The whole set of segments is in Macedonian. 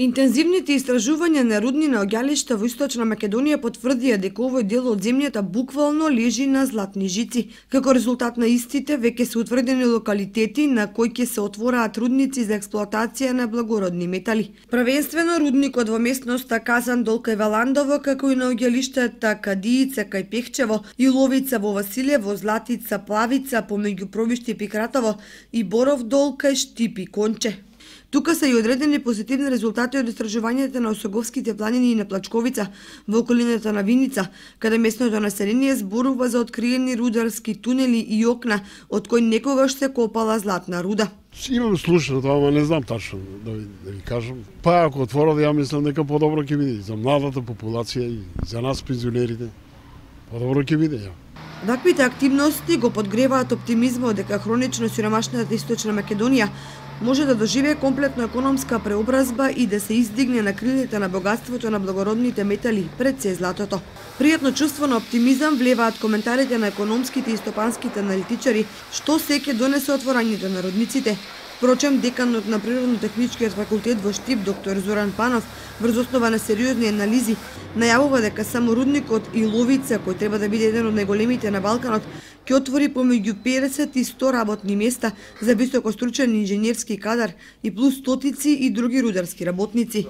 Интензивните истражувања на руднина оѓалишта во Источна Македонија потврдија дека овој дел од земјата буквално лежи на златни жици. Како резултат на истите, веќе се утврдени локалитети на кои ќе се отвораат рудници за експлоатација на благородни метали. Првенствено рудникот во местноста Казан Дол кај Валандово, како и на оѓалиштата Кадиица кај Пехчево, Иловица во Василево, Златица, Плавица помеѓу Пробиште и Пикратово и Боров Дол кај Штип и Конче. Тука се и одредени позитивни резултати од истражувањата на Осоговските планини и на Плачковица во околината на Виница, каде местното население зборува за откриени рударски тунели и окна, од кои некогаш се копала златна руда. Имам слушано тоа, ама не знам тачно да ви кажам. Па ако отворат, ја мислам дека подобро ќе биде за младата популација и за нас пензионерите. Подобро ќе биде, ја. Ваквите активности го подгреваат оптимизмот дека хронично сиромашната Источна Македонија може да доживее комплетно економска преобразба и да се издигне на крилите на богатството на благородните метали пред се златото. Пријатно чувство на оптимизам влеваат коментарите на економските и стопанските аналитичари што се ќе донесе отворањето на рудниците. Впрочем, деканот на Природно-техничкиот факултет во Штип, доктор Зоран Панов, врз основа на сериозни анализи, најавува дека само рудникот Иловица, кој треба да биде еден од најголемите на Балканот, ќе отвори помеѓу 50 и 100 работни места за високостручен инженерски кадар и плюс стотици и други рударски работници.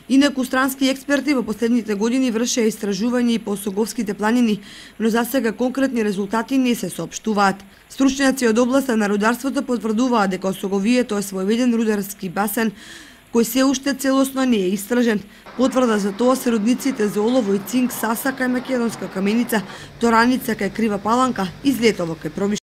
Инаку странски експерти во последните години вршеа истражувања и по Осоговските планини, но засега конкретни резултати не се соопштуваат. Стручњаци од областа на рударството потврдуваат дека Осоговието е своевиден рударски басен кој се уште целосно не е истражен. Потврда за тоа се рудниците за олово и цинк Саса кај Македонска каменица, Тораница кај Крива Паланка и Злетово кај Пробиште.